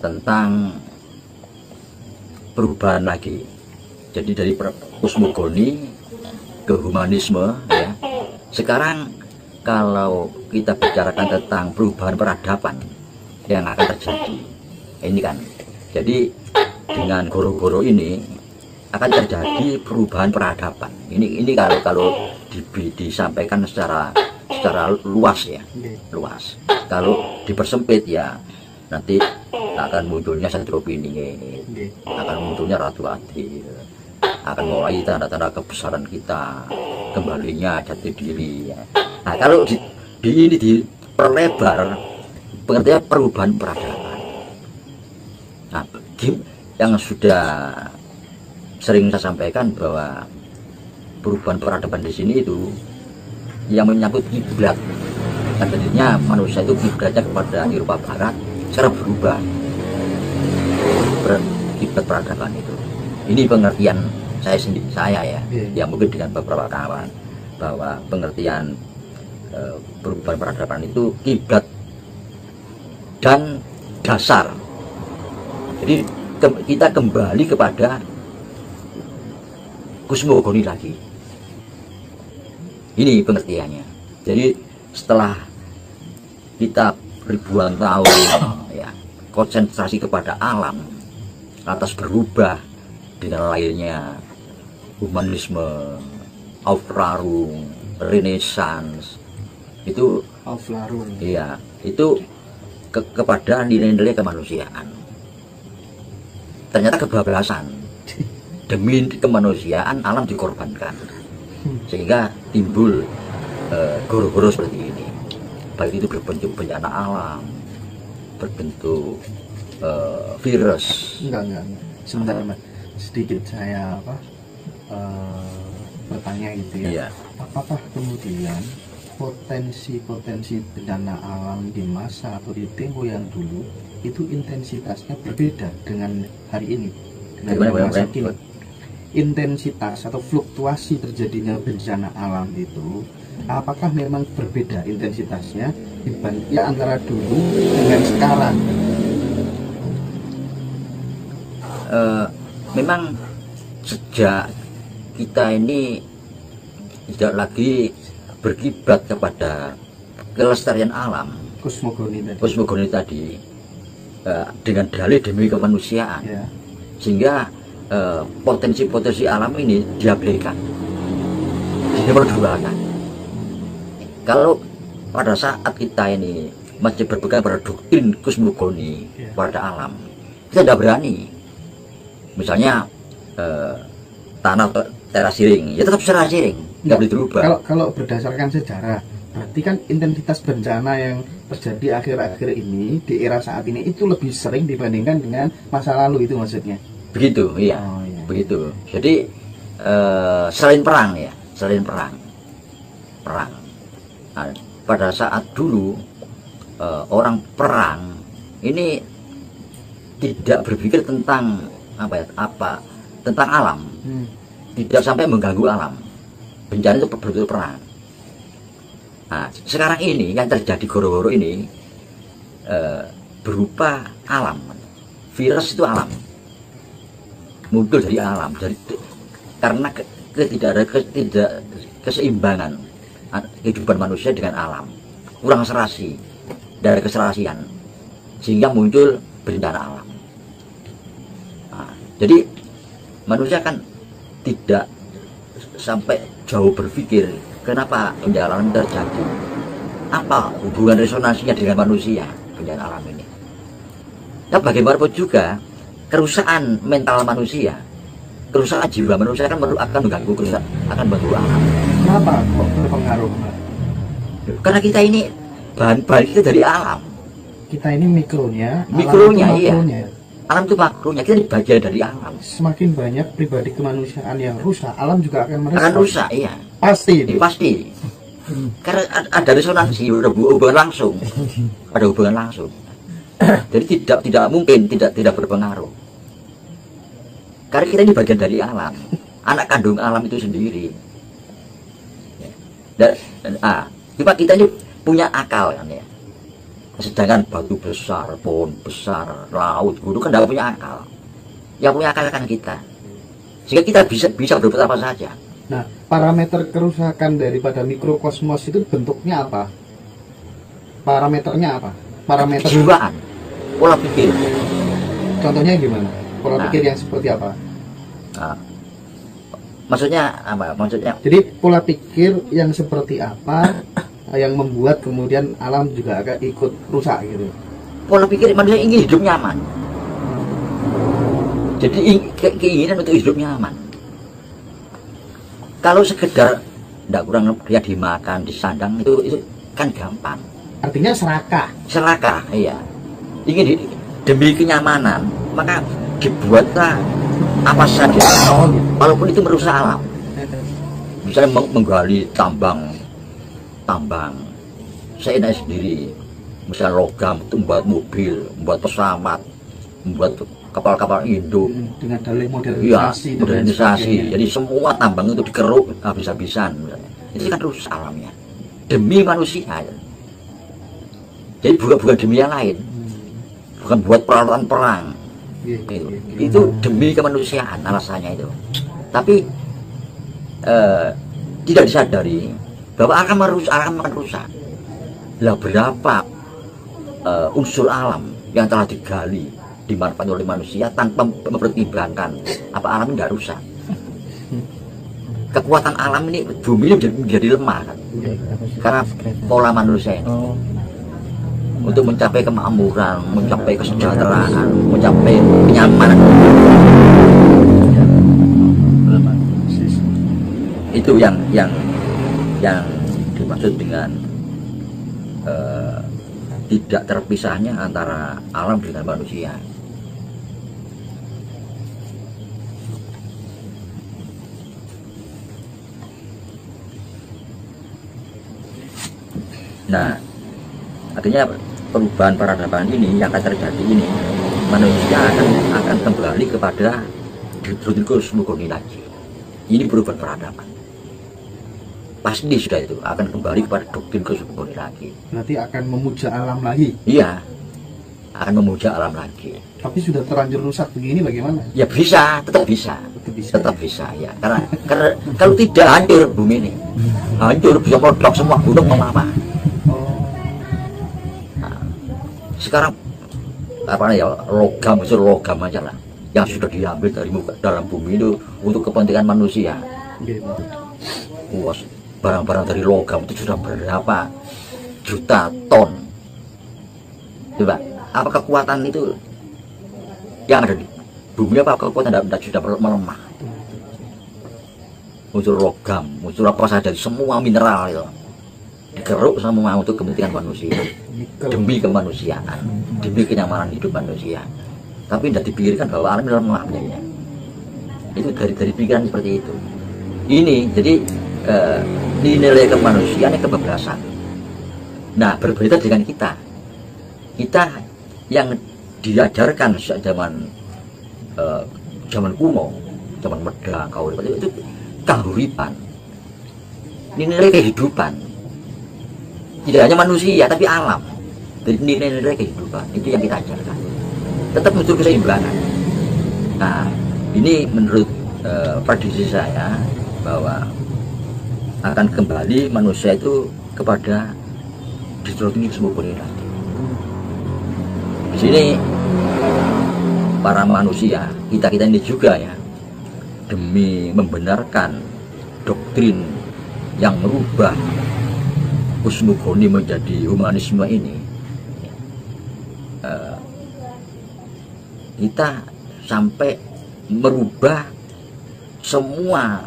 tentang perubahan lagi. Jadi dari kosmogoni ke humanisme ya. Sekarang kalau kita bicarakan tentang perubahan peradaban yang akan terjadi, ini kan, jadi dengan goro-goro ini akan terjadi perubahan peradaban. Ini kalau disampaikan secara luas ya, luas. Kalau dipersempit ya nanti akan munculnya Saint-Tropez, akan munculnya Ratu Adil, akan mulai tanda-tanda kebesaran kita, kembalinya jati diri ya. Nah kalau ini diperlebar pengertian perubahan peradaban. Nah yang sudah sering saya sampaikan bahwa perubahan peradaban di sini itu yang menyangkut kiblat. Tadinya manusia itu kiblatnya kepada Eropa Barat, sekarang berubah kiblat peradaban itu. Ini pengertian saya ya mungkin dengan beberapa kawan, bahwa pengertian perubahan peradaban itu kiblat dan dasar. Jadi kita kembali kepada kosmogoni lagi. Ini pengertiannya. Jadi setelah kita ribuan tahun ya konsentrasi kepada alam, lantas berubah dengan lahirnya humanisme, Aufklärung, Renaissance, itu Aufklärung. Iya, itu kepada nilai-nilai kemanusiaan. Ternyata kebablasan. Demi kemanusiaan alam dikorbankan, sehingga timbul goro-goro seperti ini. Baik itu berbentuk bencana alam, berbentuk virus. Enggak. Sebentar Mas, sedikit saya bertanya gitu ya. Iya. Apakah kemudian potensi bencana alam di masa atau di tempo yang dulu itu intensitasnya berbeda dengan hari ini, dengan masa kini? Intensitas atau fluktuasi terjadinya bencana alam itu apakah memang berbeda intensitasnya dibanding antara dulu dengan sekarang? Memang sejak kita ini tidak lagi berkiblat kepada kelestarian alam, kosmogoni tadi dengan dalih demi kemanusiaan ya. Sehingga potensi-potensi alam ini diabaikan, diperduakan. Kalau pada saat kita ini masih berpegang pada doktrin kosmogoni pada alam, kita tidak berani. Misalnya tanah terasiring, ya tetap terasiring, nggak boleh dirubah. Kalau berdasarkan sejarah, berarti kan intensitas bencana yang terjadi akhir-akhir ini di era saat ini itu lebih sering dibandingkan dengan masa lalu, itu maksudnya? Begitu, iya. Begitu. Jadi selain perang ya, selain perang. Nah, pada saat dulu orang perang ini tidak berpikir tentang tentang alam, tidak sampai mengganggu alam. Bencana itu betul-betul perang. Nah, sekarang ini yang terjadi goro-goro ini berupa alam. Virus itu alam, muncul dari alam, karena keseimbangan kehidupan manusia dengan alam, kurang serasi dari keserasian, sehingga muncul bencana alam. Nah, jadi manusia kan tidak sampai jauh berpikir kenapa bencana alam terjadi, apa hubungan resonansinya dengan manusia bencana alam ini. Nah, bagaimanapun juga kerusakan mental manusia, kerusakan jiwa manusia akan mengganggu akan mengganggu alam. Kenapa kok berpengaruh? Karena kita ini bahan-bahan kita dari alam. Kita ini mikronya iya. Alam itu makronya, kita ini bagian dari alam. Semakin banyak pribadi kemanusiaan yang rusak, alam juga akan merusak. Akan rusak, iya. Pasti. Pasti. Karena ada resonansi, ada hubungan langsung. Ada hubungan langsung. Jadi tidak mungkin tidak berpengaruh. Karena kita ini bagian dari alam, anak kandung alam itu sendiri. Dan kita ini punya akal kan ya. Sedangkan batu besar, pohon besar, laut, gunung kan tidak punya akal. Yang punya akal kan kita. Sehingga kita bisa berbuat apa saja. Nah, parameter kerusakan daripada mikrokosmos itu bentuknya apa? Parameternya apa? Parameter Kejiwaan, pola pikir. contohnya gimana? Pola Nah. pikir yang seperti apa? Nah, maksudnya apa? Maksudnya Jadi pola pikir yang seperti apa yang membuat kemudian alam juga agak ikut rusak gitu. pola pikir manusia ingin hidup nyaman. Jadi keinginan untuk hidup nyaman. Kalau sekedar tidak kurang dia dimakan, disandang itu kan gampang. Artinya serakah. Serakah, iya. Demi kenyamanan, maka dibuatlah apa saja. Oh, gitu. Walaupun itu merusak alam. Misalnya menggali tambang seenaknya sendiri. Misalnya logam itu membuat mobil, membuat pesawat, membuat kapal-kapal induk. Dengan dalih Iya, modernisasi. dan lain modernisasi. sebagainya. Jadi semua tambang itu dikeruk habis-habisan. Itu kan rusak alamnya. Demi manusia. Ya. Jadi bukan demi yang lain. Bukan buat peralatan perang. Iya, Itu, iya, iya. itu demi kemanusiaan alasannya itu. Tapi tidak disadari bahwa akan merusak. Lah berapa unsur alam yang telah digali dimanfaatkan oleh manusia tanpa mempertimbangkan apa alam ini tidak rusak. Kekuatan alam ini bumi ini menjadi lemah kan? Karena pola manusia ini untuk mencapai kemakmuran, mencapai kesejahteraan, mencapai kenyamanan. Itu yang dimaksud dengan tidak terpisahnya antara alam dengan manusia. Nah, artinya perubahan peradaban ini yang akan terjadi ini, manusia akan kembali kepada doktrin kosmogoni lagi. Ini perubahan peradaban. Pasti sudah itu akan kembali kepada doktrin kosmogoni lagi. Berarti akan memuja alam lagi. Iya, akan memuja alam lagi. Tapi sudah terlanjur rusak begini bagaimana? Ya bisa, tetap bisa, Tetap bisa. tetap bisa ya. Karena kalau tidak hancur bumi ini, hancur bisa meledak semua gunung mau apa? Oh, Sekarang apa ya logam aja lah yang sudah diambil dari dalam bumi itu untuk kepentingan manusia. gitu. Wah, barang-barang dari logam itu sudah berapa juta ton. Coba, apa kekuatan itu yang ada di bumi, apa kekuatan tidak sudah melemah? Unsur logam, unsur apa saja, semua mineral itu dikeruk semua untuk kepentingan manusia, demi kemanusiaan, demi kenyamanan hidup manusia. Tapi tidak dipikirkan bahwa alam lemah ya. Itu dari pikiran seperti itu. Ini jadi nilai kemanusiaan yang kebablasan. Nah, berbeda dengan kita yang diajarkan sejak zaman kuno, zaman Meda, Kauripan itu kahuripan, nilai kehidupan. Tidak hanya manusia tapi alam. Jadi nilai-nilai kehidupan itu yang kita ajarkan. Tetap muncul keseimbangan. Nah, ini menurut prediksi saya bahwa akan kembali manusia itu kepada doktrin kosmogoni lagi. Di sini para manusia, kita ini juga ya, demi membenarkan doktrin yang merubah kosmogoni menjadi humanisme ini, kita sampai merubah semua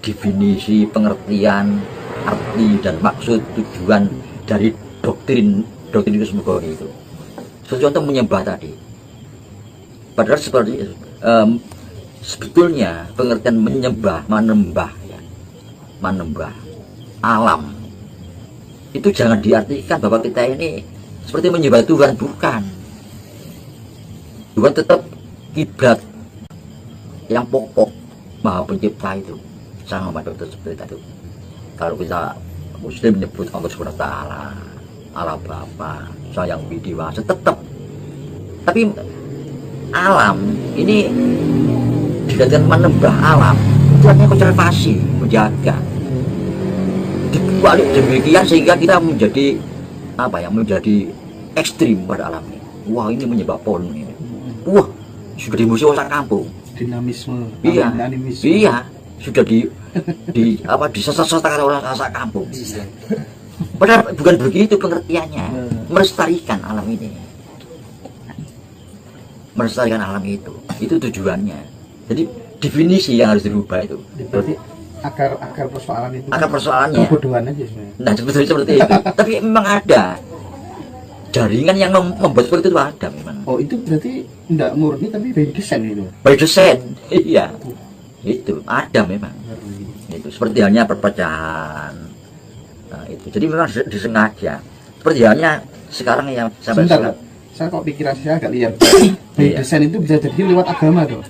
definisi, pengertian, arti dan maksud tujuan dari doktrin kosmogoni itu. Contoh menyembah tadi, padahal seperti sebetulnya pengertian menembah alam itu jangan diartikan bahwa kita ini seperti menyembah Tuhan, bukan. Tuhan tetap kiblat yang pokok, Maha Pencipta itu, Sang Maha Pencipta seperti itu. Kalau kita Muslim menyebut Allah Subhanahu wa Ta'ala, ala Bapa, sayang bidiwasa, tetap. Tapi alam ini dikatakan menembah alam, itu artinya konservasi, menjaga. Dibalik demikian sehingga kita menjadi apa ya, menjadi ekstrim pada alam ini. Wah, ini menyebabkan ini. Wah, sudah dimusuhi orang kampung. Dinamisme, Iya, animisme. iya, sudah di apa disesat-sesatkan orang asal kampung. Padahal bukan begitu pengertiannya. Melestarikan alam ini, melestarikan alam itu tujuannya. Jadi definisi yang harus dirubah itu. Berarti akar persoalan itu. Akar persoalannya. Kebodohan aja sebenarnya. Nah, sebetulnya seperti itu. Tapi memang ada jaringan yang membuat seperti itu, ada memang. Oh, itu berarti tidak murni tapi by design itu. By design, iya. Itu ada memang. Itu seperti halnya perpecahan. Nah, itu. Jadi memang disengaja. Seperti halnya sekarang yang sampai Sebentar, sekarang. saya kok pikiran saya agak liar. By Iya. design itu bisa jadi lewat agama tuh.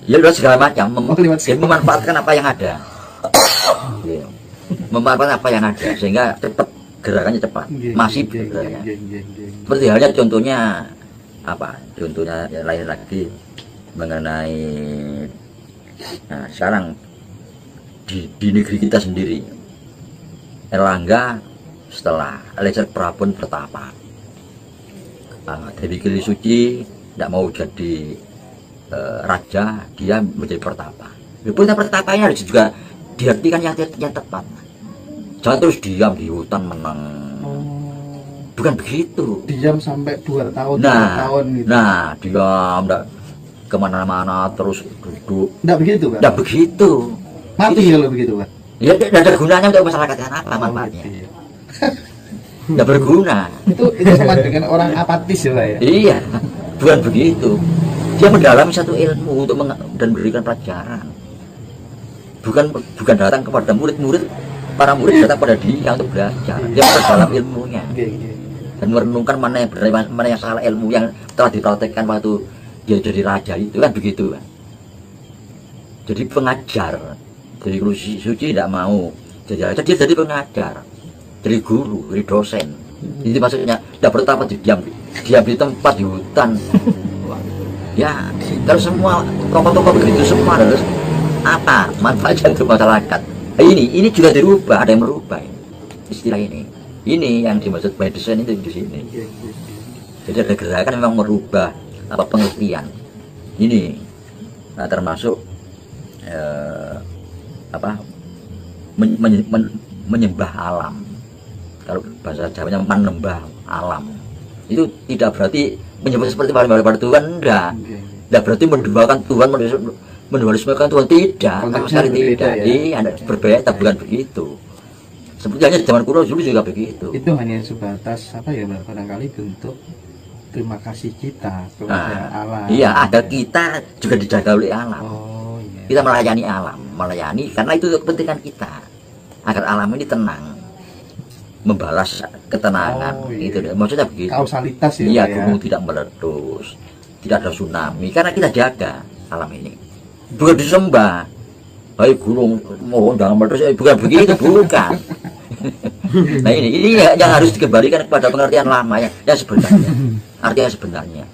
Ya udah segala macam lewat ya, memanfaatkan apa yang ada. Ya. Memanfaatkan apa yang ada sehingga cepat, gerakannya cepat, masih bergeraknya. Seperti halnya contohnya apa? Contohnya yang lain lagi mengenai sekarang di negeri kita sendiri, Erlangga setelah Eliezer Prabon bertapa, Dewi Kili Suci tidak mau jadi raja, dia menjadi pertapa. Pertapanya harus juga diartikan yang tepat. Jangan terus diam di hutan menang. Bukan begitu. Diam sampai 2 tahun, 3 Nah, tahun gitu. nah diam, enggak kemana-mana terus duduk. Enggak begitu kan? Enggak begitu. Mati kalau begitu kan? Ya tidak ada gunanya untuk masyarakat, apa manfaatnya? Gitu ya. Tidak berguna. Itu sama dengan orang apatis ya Pak ya? Iya, bukan begitu. Dia mendalami satu ilmu untuk dan memberikan pelajaran. Bukan datang kepada murid-murid, para murid datang pada dia untuk belajar. Dia memperdalam ilmunya dan merenungkan mana yang benar, mana yang salah, ilmu yang telah dipraktekkan waktu dia jadi raja itu kan begitu kan. Jadi pengajar. Jadi Kili Suci tidak mau jadi raja, dia jadi pengajar, jadi guru, jadi dosen. Itu maksudnya tidak bertapa diam di tempat di hutan. Ya, kalau semua tokoh-tokoh begitu semua harus apa manfaatnya untuk masyarakat. Ini juga dirubah, ada yang merubah istilah ini. Ini yang dimaksud by design itu di sini. Jadi ada gerakan memang merubah apa pengertian. Ini termasuk apa menyembah alam. Kalau bahasa Jawanya menembah alam. Itu tidak berarti menyebut seperti pada Tuhan, enggak berarti menduakan Tuhan, mendualismekan Tuhan, tidak, sama sekali tidak. Iya, berbeda, bukan begitu. Sebenarnya zaman kuno dulu juga begitu. Itu hanya sebatas apa ya, barangkali bentuk terima kasih kita kepada alam. Iya, agar kita juga dijaga oleh alam. Oh, iya. Kita melayani alam, karena itu kepentingan kita, agar alam ini tenang, membalas ketenangan. Oh, iya. Itu maksudnya begitu. Kausalitas ya. Iya, Pak, gunung tidak meletus, tidak ada tsunami, karena kita jaga alam ini. Bukan disembah, baik gunung mohon jangan meletus, bukan begitu, bukan. Nah ini yang harus dikembalikan kepada pengertian lama yang sebenarnya, artinya sebenarnya.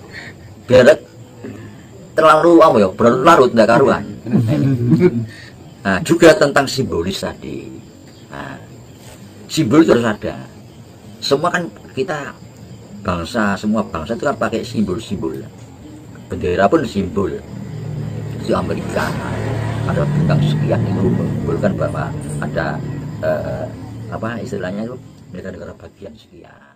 Biar terlalu apa ya, berlarut tidak karuan. Nah, juga tentang simbolis tadi. Nah, simbol itu harus ada. Semua kan kita semua bangsa itu kan pakai simbol-simbol. Bendera pun simbol. Di Amerika ada bintang sekian itu membolkan bahwa ada apa istilahnya itu negara-negara bagian sekian.